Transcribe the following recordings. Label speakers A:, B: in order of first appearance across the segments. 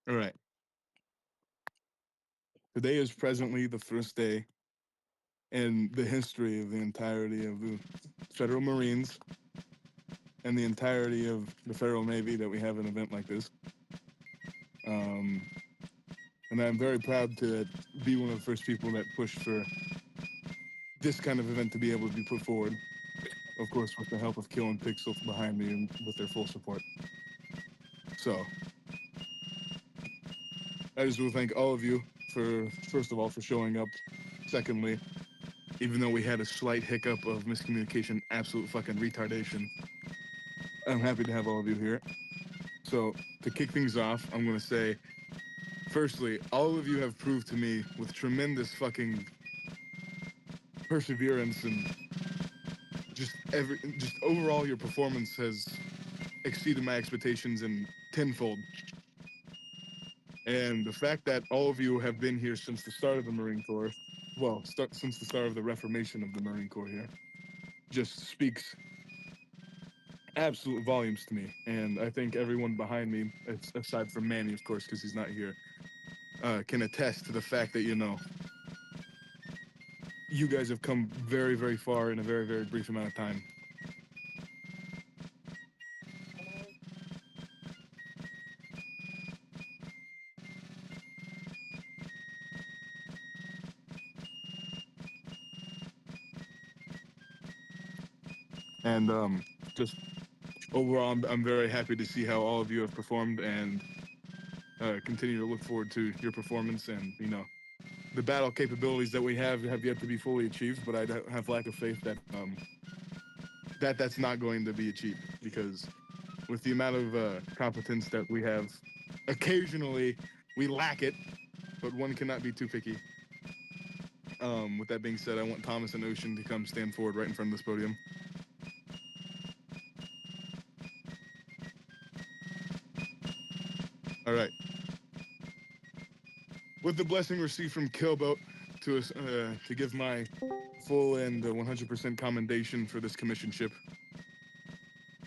A: All right. Today is presently the first day in the history of the entirety of the Federal Marines and the entirety of the Federal Navy that we have an event like this. Um, and I'm very proud to be one of the first people that pushed for this kind of event to be able to be put forward. Of course, with the help of Kill and Pixel behind me and with their full support. So, I just want to thank all of you for, first of all, for showing up. Secondly, even though we had a slight hiccup of miscommunication, absolute fucking retardation, I'm happy to have all of you here. So, to kick things off, I'm going to say, firstly, all of you have proved to me with tremendous fucking perseverance and just overall your performance has exceeded my expectations in tenfold. And the fact that all of you have been here since the start of the Marine Corps, well, since the start of the reformation of the Marine Corps here, just speaks absolute volumes to me. And I think everyone behind me, aside from Manny, of course, because he's not here, can attest to the fact that, you guys have come very, very far in a very, very brief amount of time. And just overall, I'm very happy to see how all of you have performed and continue to look forward to your performance. And, the battle capabilities that we have yet to be fully achieved, but I have lack of faith that that's not going to be achieved, because with the amount of competence that we have, occasionally we lack it, but one cannot be too picky. With that being said, I want Thomas and Ocean to come stand forward right in front of this podium. All right. With the blessing received from Killboat to give my full and 100% commendation for this commissionship,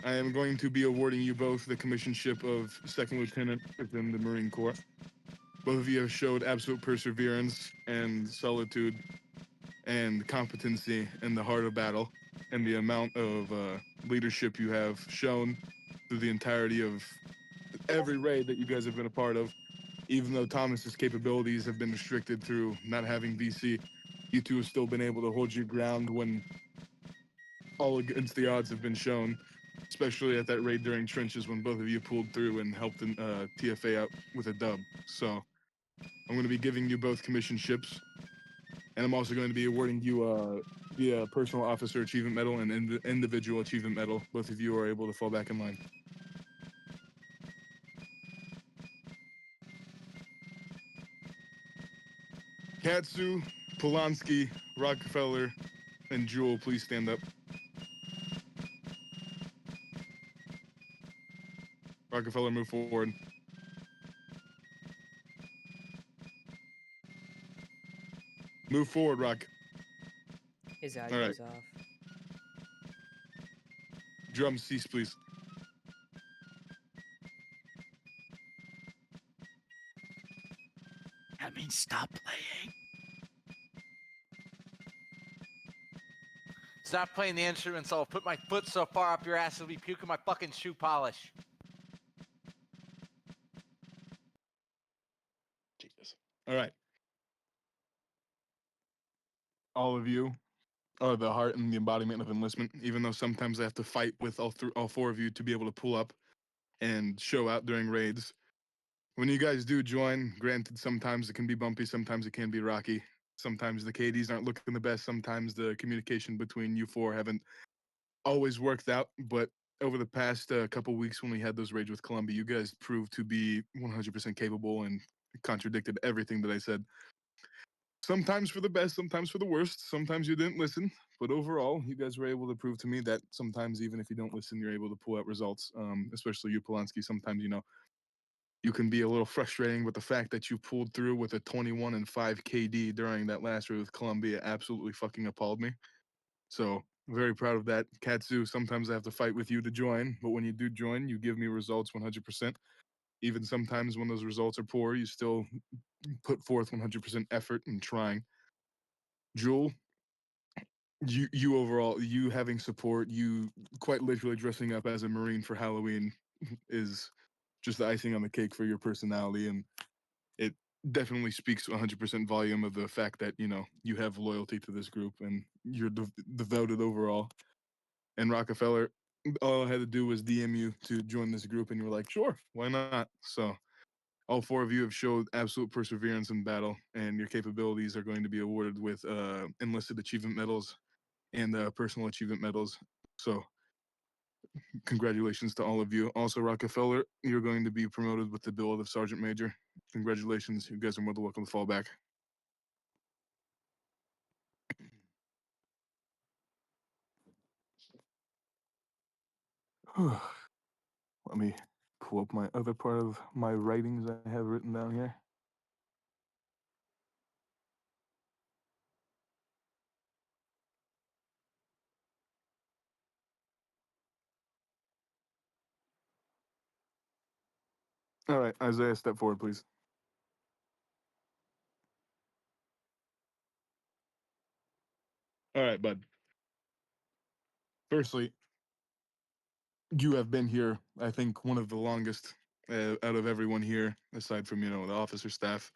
A: I am going to be awarding you both the commissionship of Second Lieutenant within the Marine Corps. Both of you have showed absolute perseverance and solitude and competency in the heart of battle, and the amount of leadership you have shown through the entirety of every raid that you guys have been a part of. Even though Thomas's capabilities have been restricted through not having VC, you two have still been able to hold your ground when all against the odds have been shown, especially at that raid during trenches when both of you pulled through and helped TFA out with a dub. So I'm going to be giving you both commissionships, and I'm also going to be awarding you the Personal Officer Achievement Medal and Individual Achievement Medal. Both of you are able to fall back in line. Katsu, Polanski, Rockefeller, and Jewel, please stand up. Rockefeller, move forward. Move forward, Rock.
B: His audio's off.
A: Drums cease, please.
C: That means stop playing.
D: Stop playing the instruments. I'll put my foot so far up your ass it'll be puking my fucking shoe polish.
A: Jesus. All right. All of you are the heart and the embodiment of enlistment, even though sometimes I have to fight with all four of you to be able to pull up and show out during raids. When you guys do join, granted, sometimes it can be bumpy, sometimes it can be rocky. Sometimes the KDs aren't looking the best. Sometimes the communication between you four haven't always worked out. But over the past couple weeks when we had those raids with Columbia, you guys proved to be 100% capable and contradicted everything that I said. Sometimes for the best, sometimes for the worst. Sometimes you didn't listen. But overall, you guys were able to prove to me that sometimes even if you don't listen, you're able to pull out results, especially you, Polanski. Sometimes, you can be a little frustrating, but the fact that you pulled through with a 21 and 5 KD during that last raid with Columbia absolutely fucking appalled me. So very proud of that. Katsu, sometimes I have to fight with you to join, but when you do join, you give me results 100%. Even sometimes when those results are poor, you still put forth 100% effort in trying. Jewel, you overall, you having support, you quite literally dressing up as a Marine for Halloween is just the icing on the cake for your personality, and it definitely speaks 100% volume of the fact that you have loyalty to this group and you're devoted overall. And Rockefeller, all I had to do was DM you to join this group, and you were like, sure, why not? So all four of you have showed absolute perseverance in battle, and your capabilities are going to be awarded with enlisted achievement medals and personal achievement medals. So congratulations to all of you. Also, Rockefeller, you're going to be promoted with the billet of Sergeant Major. Congratulations. You guys are more than welcome to fall back. Let me pull up my other part of my writings I have written down here. All right, Isaiah, step forward, please. All right, bud. Firstly, you have been here, I think, one of the longest out of everyone here, aside from, the officer staff.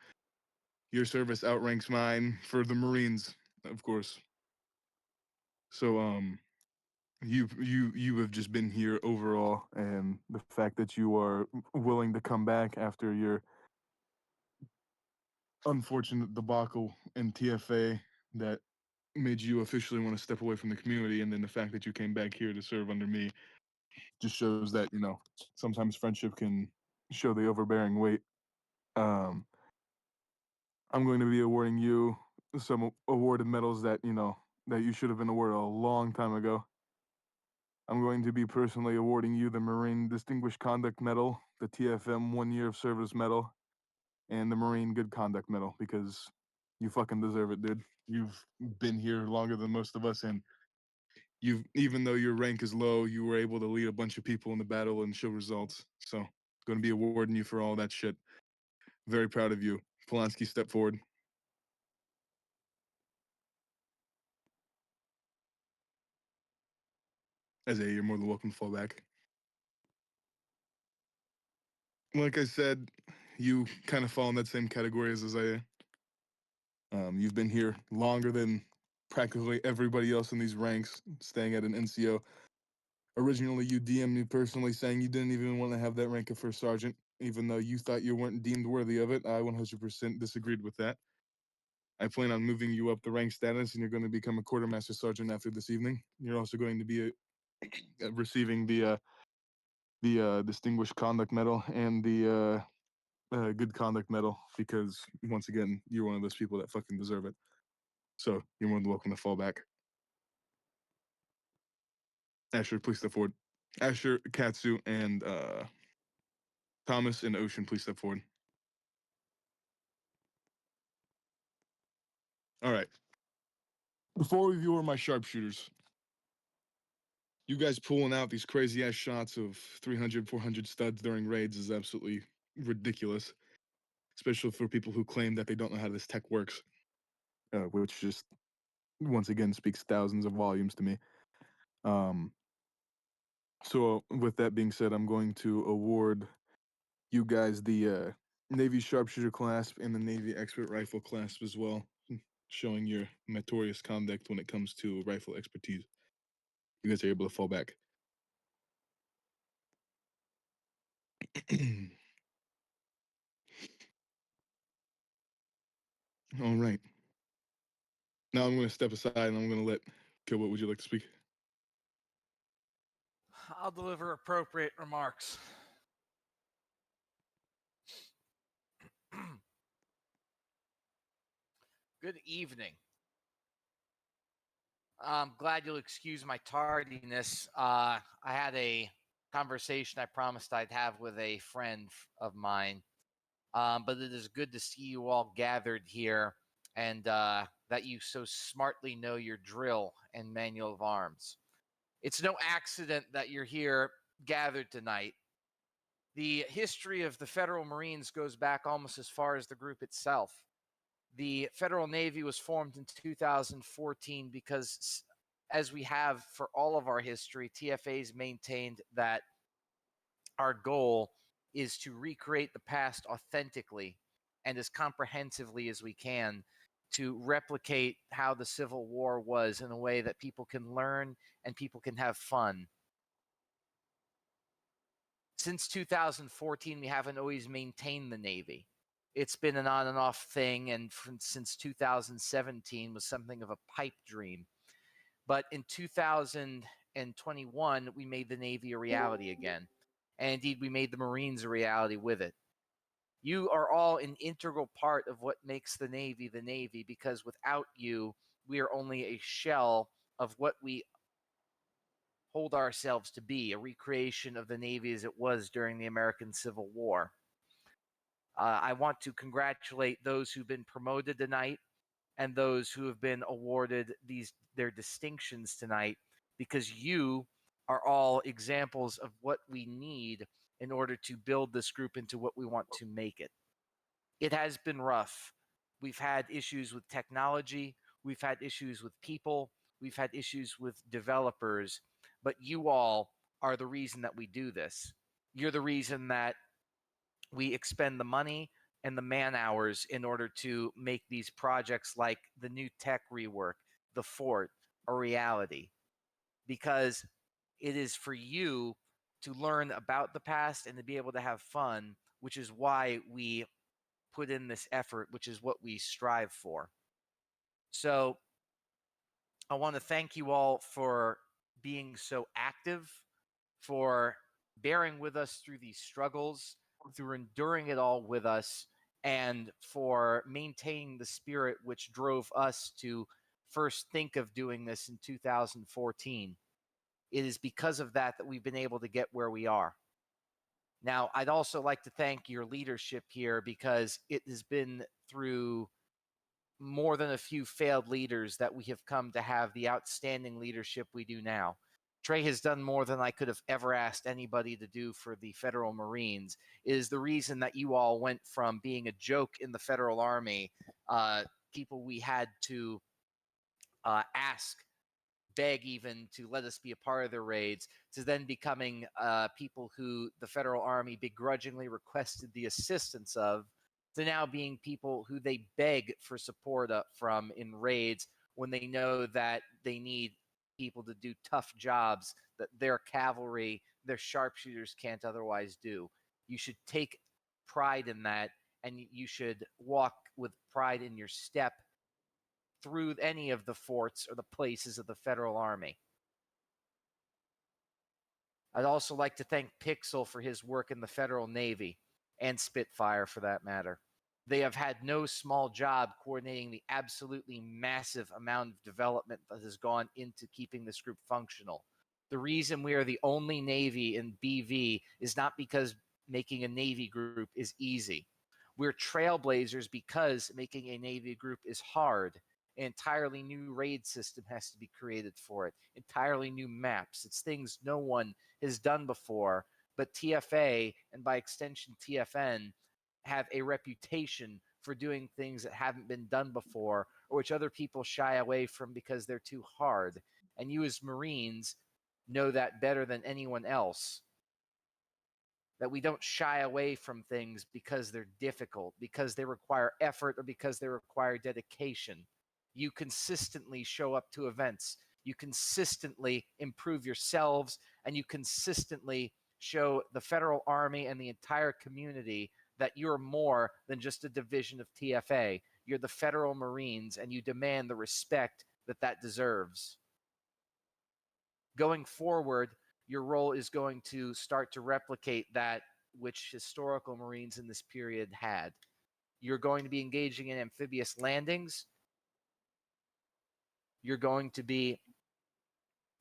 A: Your service outranks mine for the Marines, of course. So, you have just been here overall, and the fact that you are willing to come back after your unfortunate debacle in TFA that made you officially want to step away from the community, and then the fact that you came back here to serve under me just shows that sometimes friendship can show the overbearing weight. um I'm going to be awarding you some awarded medals that that you should have been awarded a long time ago. I'm going to be personally awarding you the Marine Distinguished Conduct Medal, the TFM 1 Year of Service Medal, and the Marine Good Conduct Medal, because you fucking deserve it, dude. You've been here longer than most of us, and even though your rank is low, you were able to lead a bunch of people in the battle and show results. So, going to be awarding you for all that shit. Very proud of you. Polanski, step forward. Isaiah, you're more than welcome to fall back. Like I said, you kind of fall in that same category as Isaiah. You've been here longer than practically everybody else in these ranks, staying at an NCO. Originally, you DM'd me personally saying you didn't even want to have that rank of first sergeant, even though you thought you weren't deemed worthy of it. I 100% disagreed with that. I plan on moving you up the rank status, and you're going to become a quartermaster sergeant after this evening. You're also going to be receiving the Distinguished Conduct Medal and the Good Conduct Medal, because once again, you're one of those people that fucking deserve it. So you're more than welcome to fall back. Asher, please step forward. Asher, Katsu, and Thomas and Ocean, please step forward. All right. Before we view my sharpshooters, you guys pulling out these crazy ass shots of 300, 400 studs during raids is absolutely ridiculous, especially for people who claim that they don't know how this tech works, which just once again speaks thousands of volumes to me. So with that being said, I'm going to award you guys the Navy Sharpshooter clasp and the Navy Expert Rifle clasp as well, showing your meritorious conduct when it comes to rifle expertise. You guys are able to fall back. All right. Now I'm going to step aside and I'm going to let Kilbert, would you like to speak?
D: I'll deliver appropriate remarks. Good evening. I'm glad you'll excuse my tardiness. I had a conversation I promised I'd have with a friend of mine. But it is good to see you all gathered here and that you so smartly know your drill and manual of arms. It's no accident that you're here gathered tonight. The history of the Federal Marines goes back almost as far as the group itself. The Federal Navy was formed in 2014 because, as we have for all of our history, TFA's maintained that our goal is to recreate the past authentically and as comprehensively as we can to replicate how the Civil War was in a way that people can learn and people can have fun. Since 2014, we haven't always maintained the Navy. It's been an on and off thing, and since 2017 was something of a pipe dream. But in 2021, we made the Navy a reality again. And indeed, we made the Marines a reality with it. You are all an integral part of what makes the Navy, because without you, we are only a shell of what we hold ourselves to be, a recreation of the Navy as it was during the American Civil War. I want to congratulate those who've been promoted tonight and those who have been awarded their distinctions tonight, because you are all examples of what we need in order to build this group into what we want to make it. It has been rough. We've had issues with technology, we've had issues with people, we've had issues with developers, but you all are the reason that we do this. You're the reason that we expend the money and the man hours in order to make these projects like the new tech rework, the fort, a reality. Because it is for you to learn about the past and to be able to have fun, which is why we put in this effort, which is what we strive for. So I want to thank you all for being so active, for bearing with us through these struggles, through enduring it all with us, and for maintaining the spirit which drove us to first think of doing this in 2014. It is because of that that we've been able to get where we are. Now, I'd also like to thank your leadership here, because it has been through more than a few failed leaders that we have come to have the outstanding leadership we do now. Trey has done more than I could have ever asked anybody to do for the Federal Marines. It is the reason that you all went from being a joke in the Federal Army, people we had to ask, beg even to let us be a part of their raids, to then becoming people who the Federal Army begrudgingly requested the assistance of, to now being people who they beg for support from in raids when they know that they need people to do tough jobs that their cavalry, their sharpshooters can't otherwise do. You should take pride in that, and you should walk with pride in your step through any of the forts or the places of the Federal Army. I'd also like to thank Pixel for his work in the Federal Navy, and Spitfire for that matter. They have had no small job coordinating the absolutely massive amount of development that has gone into keeping this group functional. The reason we are the only Navy in BV is not because making a Navy group is easy. We're trailblazers because making a Navy group is hard. An entirely new raid system has to be created for it, entirely new maps. It's things no one has done before, but TFA, and by extension TFN, have a reputation for doing things that haven't been done before, or which other people shy away from because they're too hard. And you as Marines know that better than anyone else, that we don't shy away from things because they're difficult, because they require effort, or because they require dedication. You consistently show up to events. You consistently improve yourselves, and you consistently show the Federal Army and the entire community that you're more than just a division of TFA. You're the Federal Marines, and you demand the respect that that deserves. Going forward, your role is going to start to replicate that which historical Marines in this period had. You're going to be engaging in amphibious landings. You're going to be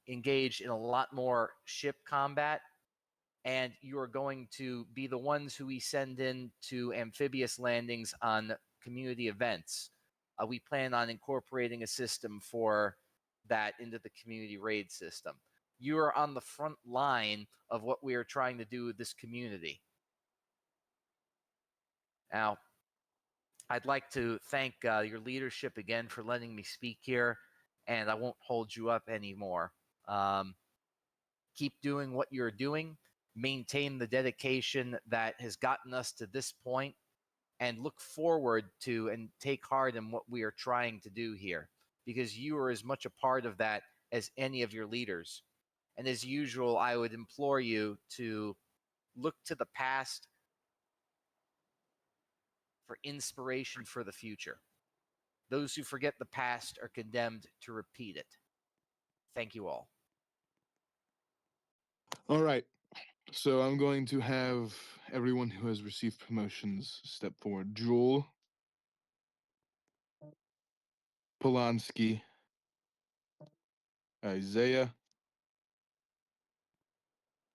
D: engaged in a lot more ship combat, and you are going to be the ones who we send in to amphibious landings on community events. We plan on incorporating a system for that into the community raid system. You are on the front line of what we are trying to do with this community. Now, I'd like to thank your leadership again for letting me speak here, and I won't hold you up anymore. Um, keep doing what you're doing, maintain the dedication that has gotten us to this point, and look forward to and take heart in what we are trying to do here, because you are as much a part of that as any of your leaders. And as usual, I would implore you to look to the past for inspiration for the future. Those who forget the past are condemned to repeat it. Thank you all.
A: All right. So I'm going to have everyone who has received promotions step forward. Jewel, Polanski, Isaiah.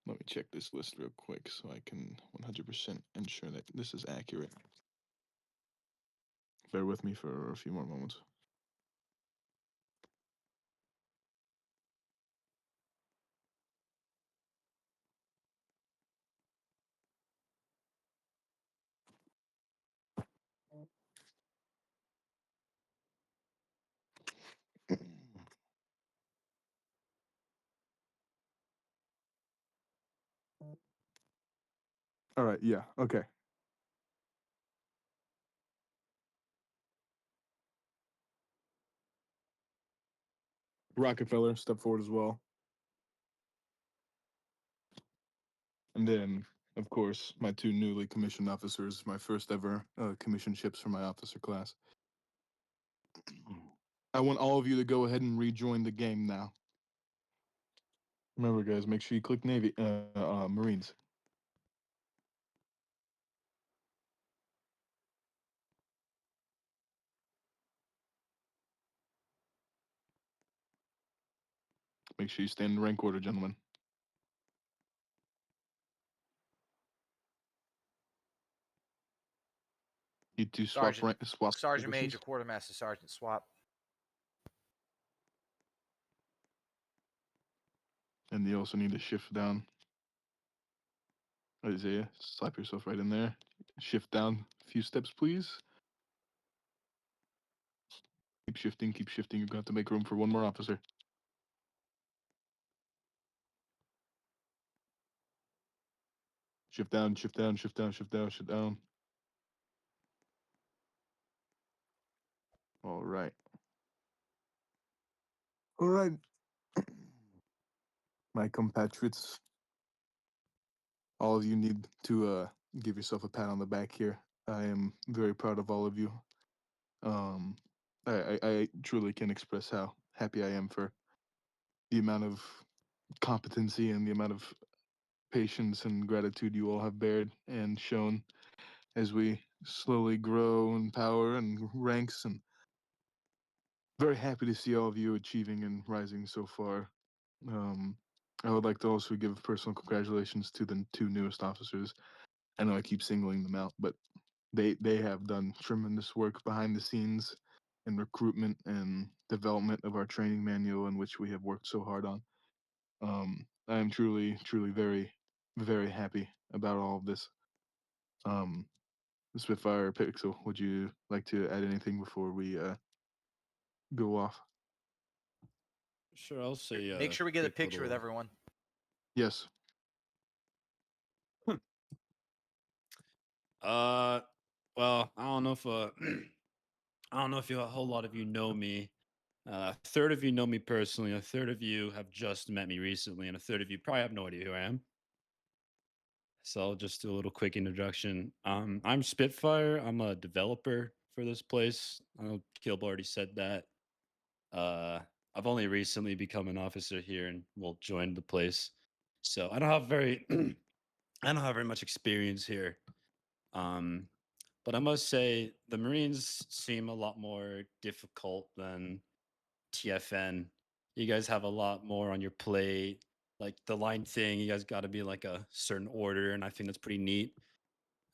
A: Let me check this list real quick so I can 100% ensure that this is accurate. Bear with me for a few more moments. All right, yeah, okay. Rockefeller, step forward as well. And then, of course, my two newly commissioned officers, my first ever commission ships for my officer class. I want all of you to go ahead and rejoin the game now. Remember, guys, make sure you click Navy, Marines. Make sure you stand in rank order, gentlemen. You two swap rank, swap
D: Sergeant
A: positions.
D: Major, Quartermaster Sergeant, swap.
A: And you also need to shift down. Isaiah, slap yourself right in there. Shift down a few steps, please. Keep shifting, keep shifting. You're going to have to make room for one more officer. Shift down, shift down, shift down, shift down, shift down. All right. All right. My compatriots, all of you need to give yourself a pat on the back here. I am very proud of all of you. Um, I truly can express how happy I am for the amount of competency and the amount of patience and gratitude you all have bared and shown as we slowly grow in power and ranks, and very happy to see all of you achieving and rising so far. Um, I would like to also give personal congratulations to the two newest officers. I know I keep singling them out, but they have done tremendous work behind the scenes in recruitment and development of our training manual, in which we have worked so hard on. I am truly very, very happy about all of this. Um, Spitfire Pixel, would you like to add anything before we go off?
C: Sure, I'll say
D: Make sure we get a
C: quick
D: picture with
C: little.
D: everyone.
A: Yes.
C: Uh, well, I don't know if I don't know if a whole lot of you know me. A third of you know me personally. A third of you have just met me recently, and a third of you probably have no idea who I am. So I'll just do a little quick introduction. I'm Spitfire. I'm a developer for this place. I know Kilb already said that. Uh, I've only recently become an officer here and will join the place. So I don't have very I don't have very much experience here. Um, but I must say the Marines seem a lot more difficult than TFN. You guys have a lot more on your plate. Like the line thing, you guys got to be like a certain order, and I think that's pretty neat.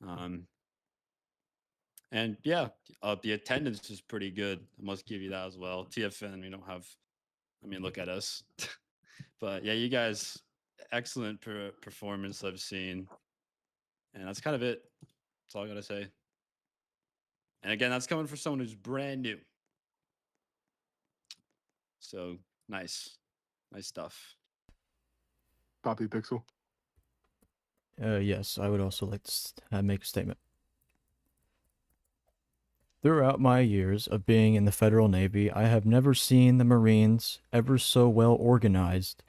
C: Um, and yeah, the attendance is pretty good. I must give you that as well. TFN, we don't have. I mean, look at us. But yeah, you guys, excellent performance I've seen, and that's kind of it. That's all I gotta say. And again, that's coming from someone who's brand new. So nice. Nice stuff.
A: Poppy Pixel.
E: Yes, I would also like to make a statement. Throughout my years of being in the Federal Navy, I have never seen the Marines ever so well organized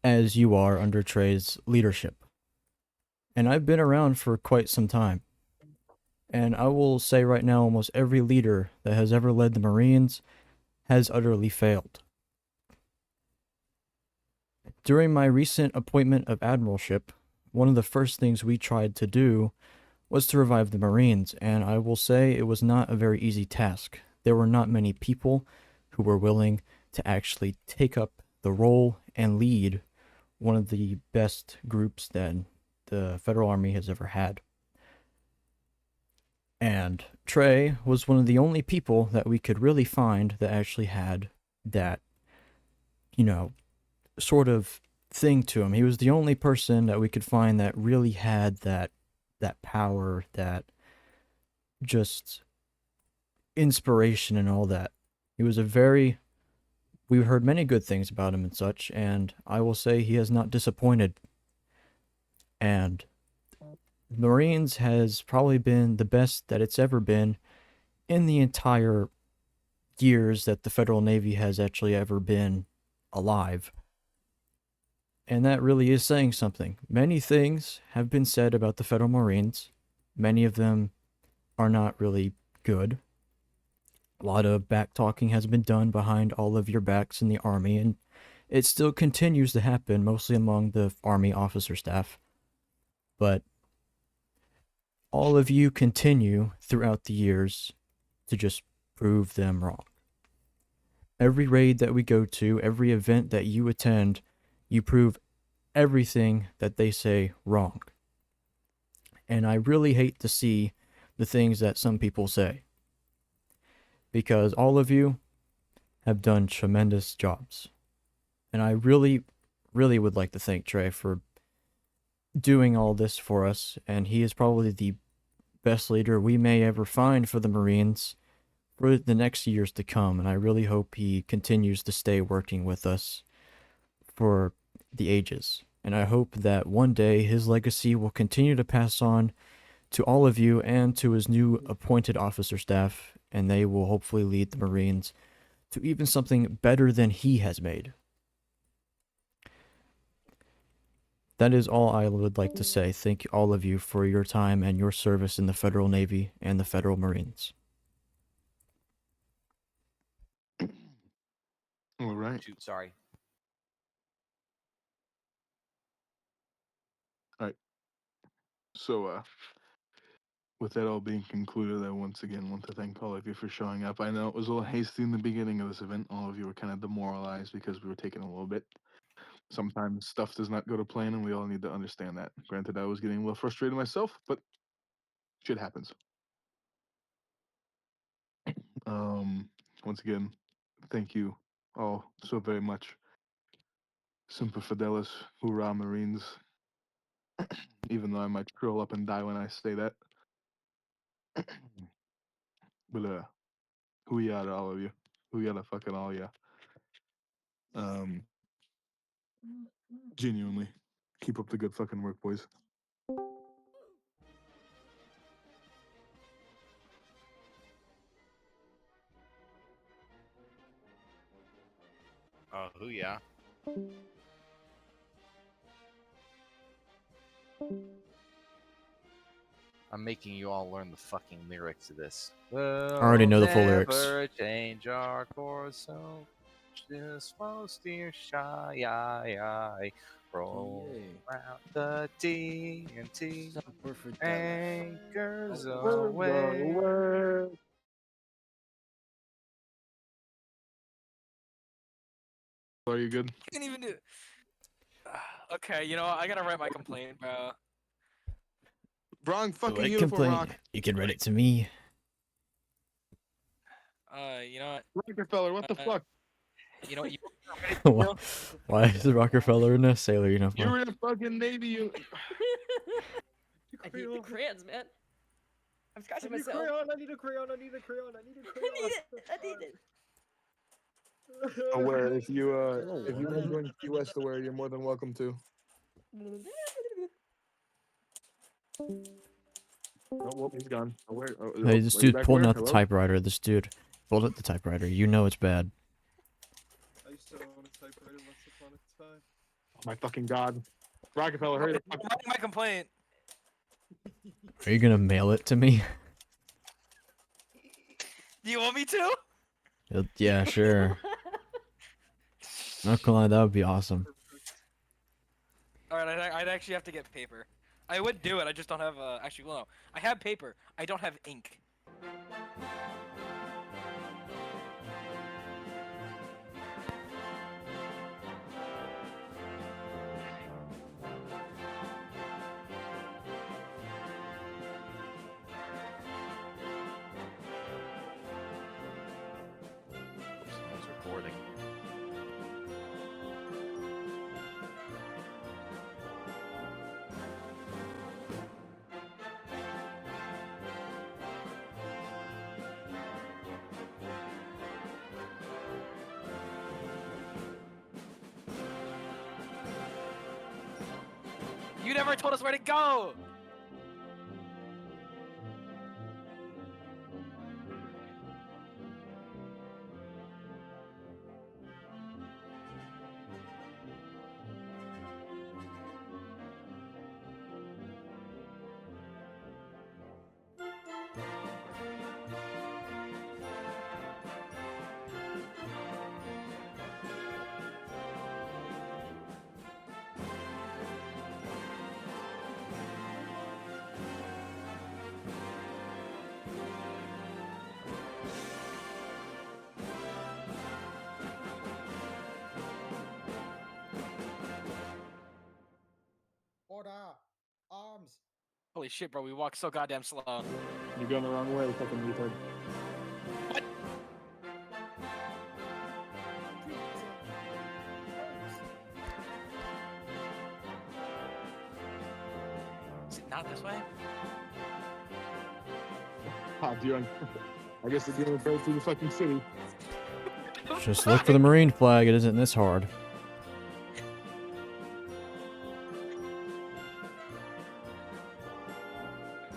E: as you are under Trey's leadership. And I've been around for quite some time. And I will say right now, almost every leader that has ever led the Marines has utterly failed. During my recent appointment of admiralship, one of the first things we tried to do was to revive the Marines, and I will say it was not a very easy task. There were not many people who were willing to actually take up the role and lead one of the best groups that the Federal Army has ever had. And Trey was one of the only people that we could really find that actually had that, sort of thing to him. He was the only person that we could find that really had that power, that just inspiration and all that. He was we heard many good things about him and such, and I will say he has not disappointed. And Marines has probably been the best that it's ever been in the entire years that the Federal Navy has actually ever been alive. And that really is saying something. Many things have been said about the Federal Marines. Many of them are not really good. A lot of back talking has been done behind all of your backs in the Army, and it still continues to happen, mostly among the Army officer staff. But all of you continue throughout the years to just prove them wrong. Every raid that we go to, every event that you attend, you prove everything that they say wrong. And I really hate to see the things that some people say, because all of you have done tremendous jobs. And I really, really would like to thank Trey for doing all this for us, and he is probably the best leader we may ever find for the Marines for the next years to come, and I really hope he continues to stay working with us for the ages. And I hope that one day his legacy will continue to pass on to all of you and to his new appointed officer staff, and they will hopefully lead the Marines to even something better than he has made. That is all I would like to say. Thank all of you for your time and your service in the Federal Navy and the Federal Marines.
A: All right.
D: Shoot, sorry.
A: So, with that all being concluded, I once again want to thank all of you for showing up. I know it was a little hasty in the beginning of this event. All of you were kind of demoralized because we were taking a little bit. Sometimes stuff does not go to plan, and we all need to understand that. Granted, I was getting a little frustrated myself, but shit happens. Once again, thank you all so very much. Semper Fidelis, hoorah Marines. Even though I might curl up and die when I say that. But who ya to all of you? Who ya to fucking all ya? Genuinely, keep up the good fucking work, boys.
D: Who yeah? I'm making you all learn the fucking lyrics to this.
E: I already know the full lyrics.
D: Never change our course, so just slow steer shy. Roll around the TNT. Anchors away.
A: Are you good?
F: I can't even do it. Okay, you know what? I gotta write my complaint, bro.
A: Wrong fucking
E: Like
A: uniform,
E: complaint,
A: Rock.
E: you can write it to me.
F: You know what?
A: Rockefeller, what the fuck?
F: You know what? You,
E: Why is the Rockefeller in a sailor
A: You
E: uniform?
A: were in a fucking Navy.
B: I hate the crayons, man. I'm scratching
G: I need a
B: myself.
G: crayon. I need a crayon. I need a crayon. I need a
B: I
G: crayon.
B: need it. I need it.
A: Aware, if you want to join QS Aware, you're more than welcome to. Oh, well, he's gone. Aware. Oh,
E: Hey, this
A: are you
E: dude
A: back,
E: pulling
A: Aware?
E: out the
A: Hello?
E: typewriter. This dude pulled out the typewriter. You know it's bad.
G: I used to own a typewriter once upon a time.
A: Oh my fucking god. Rockefeller, hurry the
F: I'm
A: fuck.
F: writing my complaint.
E: Are you gonna mail it to me?
F: Do you want me to?
E: Yeah, sure. Not gonna lie, that would be awesome.
F: All right, I'd actually have to get paper. I would do it. I just don't have. Actually, well, no. I have paper. I don't have ink.
D: Someone's recording.
F: You never told us where to go.
G: Order. Arms.
F: Holy shit, bro. We walk so goddamn slow.
A: You're going the wrong way, fucking retard.
F: Is it not this way?
A: Ah, dude. I guess they're doing it right through the fucking city.
E: Just look for the Marine flag. It isn't this hard.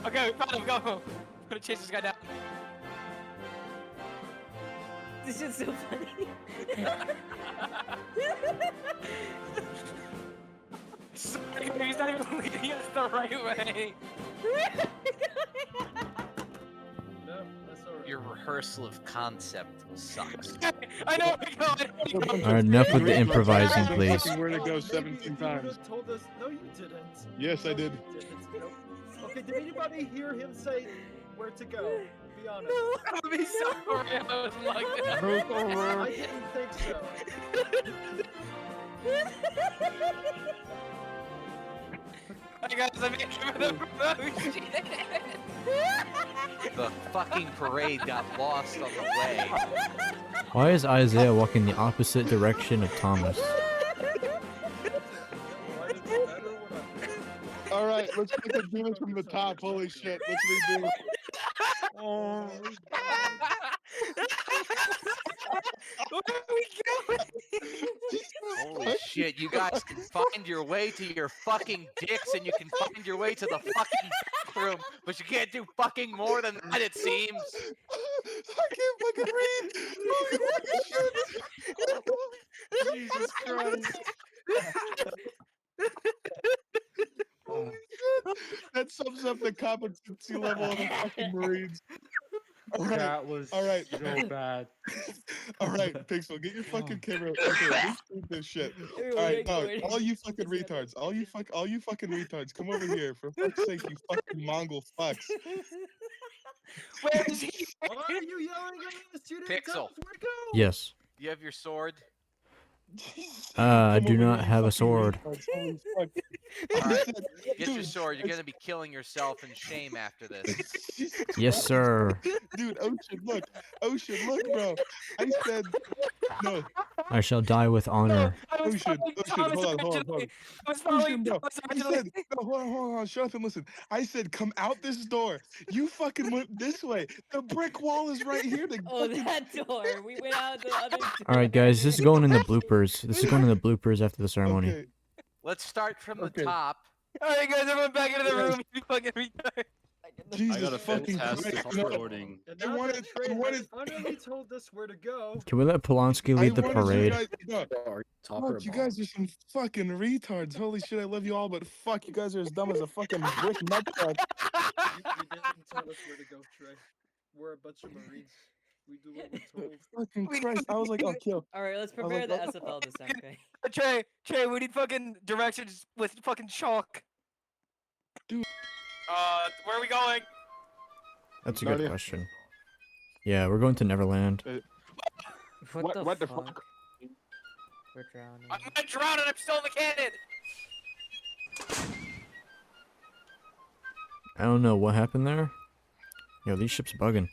F: Okay, we found him. Go. I'm gonna chase this guy down.
B: This is so funny.
F: Sorry, he's not even leading us the right way.
G: No, that's alright.
D: Your rehearsal of concept sucks.
F: I know where we're going.
E: Alright, enough with the
A: Look,
E: improvising,
A: look,
E: please.
A: fucking where to go
G: Maybe
A: 17
G: if you
A: times.
G: would've told us. No, you didn't.
A: Yes, I
G: No,
A: did.
G: you didn't. Nope. Okay, did anybody hear him say where to go? Be honest.
F: I'm be sorry I was like that.
G: I didn't think so.
F: Hey guys, I made it for the promotion.
D: The fucking parade got lost on the way.
E: Why is Isaiah walking the opposite direction of Thomas?
G: Why did it matter what I
A: All right, let's make it do this from the top. Holy shit, let's redo it.
F: Where are we going?
D: Holy shit, you guys can find your way to your fucking dicks and you can find your way to the fucking bathroom, but you can't do fucking more than that, it seems.
A: I can't fucking read. Holy fucking shit. Jesus Christ. Holy shit. That sums up the competency level of the fucking Marines. All right.
H: That was
A: All right.
H: so bad.
A: All right, Pixel, get your fucking camera. Okay, let's do this shit.
B: Everyone
A: All right,
B: get
A: no,
B: going.
A: all you fucking retards, all you fucking retards, come over here for fuck's sake, you fucking Mongol fucks.
F: Where is he?
G: Why are you yelling at us? You didn't tell
D: Pixel.
G: us where to go.
E: Yes.
D: You have your sword?
E: I
A: Come
E: do
A: over
E: not
A: here,
E: have a
A: fucking
E: sword.
A: retards, holy fuck.
D: Alright,
A: said,
D: get your
A: dude,
D: sword. You're
A: it's-
D: gonna be killing yourself in shame after this.
E: Yes, sir.
A: Dude, Ocean, look, bro. I said, no,
E: I shall die with honor.
F: I was
A: Ocean,
F: following
A: Ocean,
F: Thomas
A: hold on, hold on, hold
F: originally.
A: on.
F: I was following
A: Ocean, bro.
F: Thomas
A: I
F: originally.
A: said, no, hold on, shut up and listen. I said, come out this door. You fucking went this way. The brick wall is right here. The
B: Oh,
A: fucking...
B: that door. We went out the other door.
E: All right, guys, this is going in the bloopers. This is going in the bloopers after the ceremony.
A: Okay,
D: Let's start from the
A: Okay.
D: top.
F: All right, guys, everyone back into the
A: Yes.
F: room. You fucking retard.
A: Jesus
C: I got a
A: fucking
C: fantastic
A: Christ. You know what?
C: recording.
G: And
A: I
G: now
A: wanted-
G: that
A: I
G: Trey
A: wanted-
G: has finally told us where to go.
E: Can we let Polanski
A: I
E: lead the
A: wanted you
E: parade?
A: guys- no, Fuck, you guys are some fucking retards. Holy shit, I love you all, but fuck, you guys are as dumb as a fucking brick nutsack.
G: You didn't tell us where to go, Trey. We're a bunch of Marines. We do what we're told.
A: Fucking
F: We
A: Christ, I was like, oh, kill.
B: All right, let's
A: I was
B: prepare
A: like,
B: the SFL this time, okay?
F: Trey, we need fucking directions with fucking chalk.
A: Dude.
F: Where are we going?
E: That's a
A: Nadia.
E: good question. Yeah, we're going to Neverland.
A: What the fuck?
B: We're drowning.
F: I'm gonna drown and I'm still in the cannon.
E: I don't know what happened there. Yo, these ships bugging.